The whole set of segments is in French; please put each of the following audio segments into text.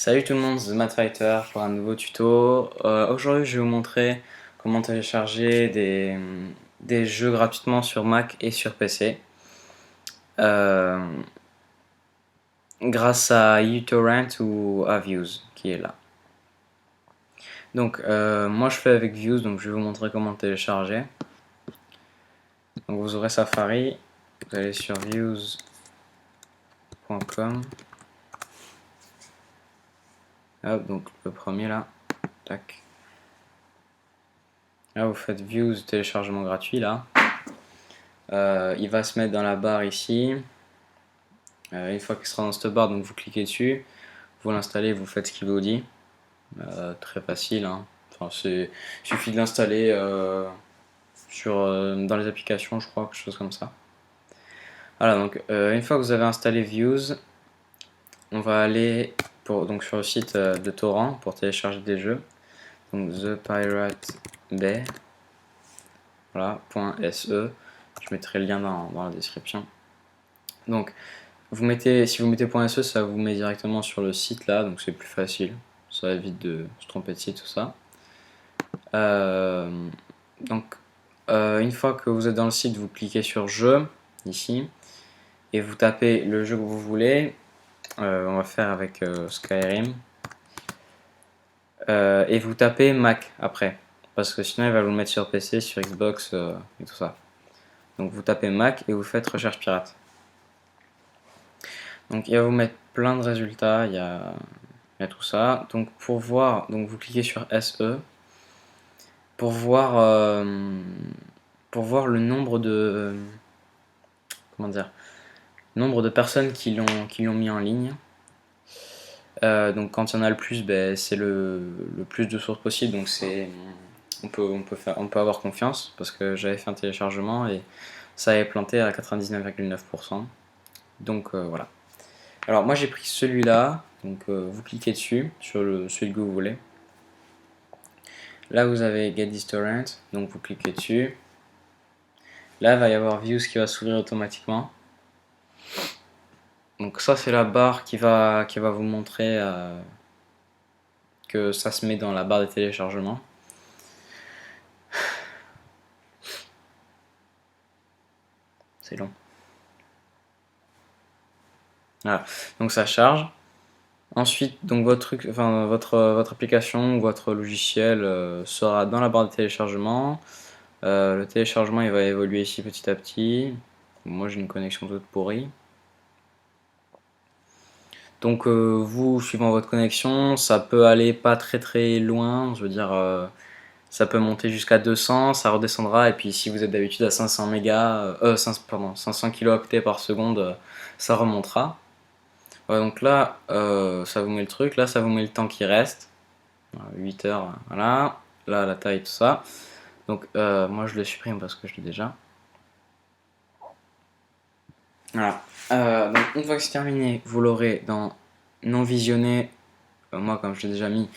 Salut tout le monde, c'est MathFighter pour un nouveau tuto. Aujourd'hui, je vais vous montrer comment télécharger des jeux gratuitement sur Mac et sur PC euh, grâce à uTorrent ou à Views qui est là. Donc, moi je fais avec Views, donc je vais vous montrer comment télécharger. Donc, vous aurez Safari, vous allez sur views.com. Hop, donc le premier là, tac. Là, vous faites Views téléchargement gratuit là. Il va se mettre dans la barre ici. Une fois qu'il sera dans cette barre, donc vous cliquez dessus, vous l'installez, vous faites ce qu'il vous dit. Très facile, hein. Enfin, il suffit de l'installer dans les applications, je crois, quelque chose comme ça. Voilà, donc une fois que vous avez installé Views, on va aller donc sur le site de Torrent pour télécharger des jeux. Donc The Pirate Bay, voilà, .se. Je mettrai le lien dans la description. Donc, si vous mettez .se, ça vous met directement sur le site là, donc c'est plus facile. Ça évite de se tromper de site, tout ça. Donc, une fois que vous êtes dans le site, vous cliquez sur Jeux, ici, et vous tapez le jeu que vous voulez. On va faire avec Skyrim. Et vous tapez Mac après, parce que sinon il va vous le mettre sur PC, sur Xbox et tout ça. Donc vous tapez Mac et vous faites recherche pirate. Donc il va vous mettre plein de résultats, il y a tout ça. Donc pour voir, donc vous cliquez sur SE pour voir le nombre de comment dire, nombre de personnes qui l'ont mis en ligne. Donc quand il y en a le plus, ben, c'est le plus de sources possible. Donc on peut avoir confiance parce que j'avais fait un téléchargement et ça avait planté à 99,9%. Donc voilà. Alors moi j'ai pris celui-là, donc vous cliquez dessus, sur celui que vous voulez. Là vous avez Get This Torrent, donc vous cliquez dessus. Là il va y avoir Views qui va s'ouvrir automatiquement. Donc ça c'est la barre qui va vous montrer que ça se met dans la barre de téléchargement. C'est long. Voilà, donc ça charge. Ensuite, donc votre application ou votre logiciel sera dans la barre de téléchargement. Le téléchargement il va évoluer ici petit à petit. Moi j'ai une connexion toute pourrie. Donc vous, suivant votre connexion, ça peut aller pas très loin. Je veux dire, ça peut monter jusqu'à 200, ça redescendra. Et puis si vous êtes d'habitude à 500 mégas, 500 kilooctets par seconde, ça remontera. Ouais, donc là, ça vous met le truc. Là, ça vous met le temps qui reste. 8 heures, voilà. Là, la taille, tout ça. Donc moi je le supprime parce que je l'ai déjà. Voilà. Donc une fois que c'est terminé, vous l'aurez dans non visionné. Moi, comme je l'ai déjà mis,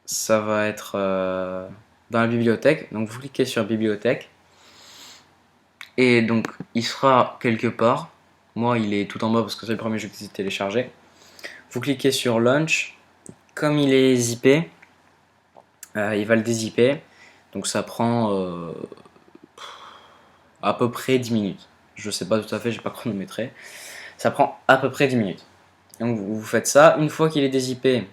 ça va être dans la bibliothèque. Donc vous cliquez sur bibliothèque. Et donc il sera quelque part. Moi, il est tout en bas parce que c'est le premier jeu que j'ai téléchargé. Vous cliquez sur Launch. Comme il est zippé, il va le dézipper. Donc ça prend à peu près 10 minutes. Je sais pas tout à fait, j'ai pas chronométré. Ça prend à peu près 10 minutes. Donc vous faites ça. Une fois qu'il est dézippé,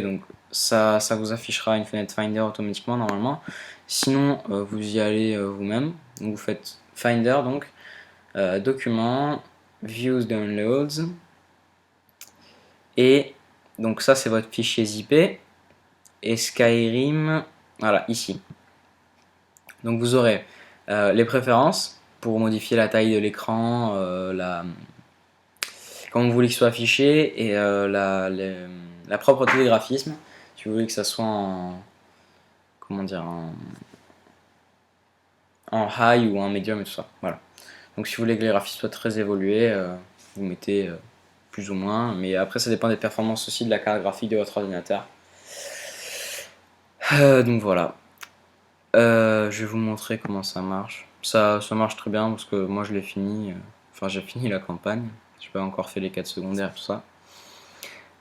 donc ça vous affichera une fenêtre Finder automatiquement normalement. Sinon, vous y allez vous-même. Donc vous faites Finder, donc Documents, Views Downloads. Et donc ça c'est votre fichier zippé. Et Skyrim, voilà, ici. Donc vous aurez les préférences pour modifier la taille de l'écran, comment vous voulez qu'il soit affiché, et la propreté des graphismes, si vous voulez que ça soit comment dire, en high ou en medium et tout ça. Voilà. Donc si vous voulez que les graphismes soient très évolués, vous mettez plus ou moins, mais après ça dépend des performances aussi de la carte graphique de votre ordinateur. Donc voilà. Je vais vous montrer comment ça marche. ça marche très bien parce que moi je l'ai fini, enfin j'ai fini la campagne, j'ai pas encore fait les quêtes secondaires tout ça.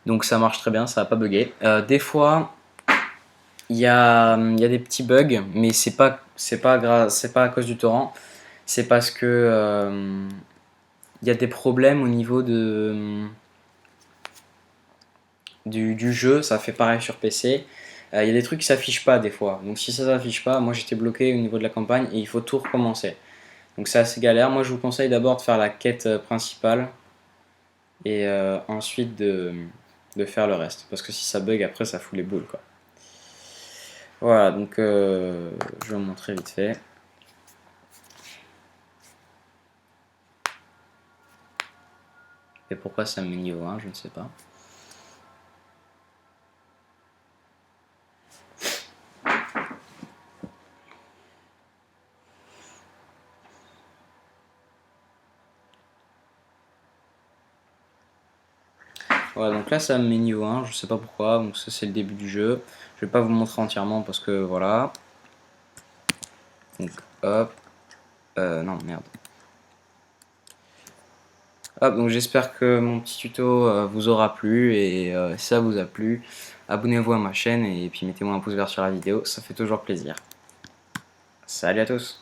Donc ça marche très bien, ça n'a pas bugué. Des fois, il y a des petits bugs, mais c'est pas à cause du torrent, c'est parce que il y a des problèmes au niveau du jeu, ça fait pareil sur PC. Il y a des trucs qui s'affichent pas des fois, donc si ça s'affiche pas, moi j'étais bloqué au niveau de la campagne et il faut tout recommencer. Donc c'est assez galère. Moi je vous conseille d'abord de faire la quête principale et ensuite de faire le reste. Parce que si ça bug après ça fout les boules quoi. Voilà, donc je vais vous montrer vite fait. Et pourquoi ça me met niveau 1, je ne sais pas. Voilà, donc là ça me met niveau 1, je sais pas pourquoi, donc ça c'est le début du jeu. Je vais pas vous montrer entièrement parce que voilà. Donc hop, non merde. Hop, donc j'espère que mon petit tuto vous aura plu et si ça vous a plu, abonnez-vous à ma chaîne et puis mettez-moi un pouce vert sur la vidéo, ça fait toujours plaisir. Salut à tous!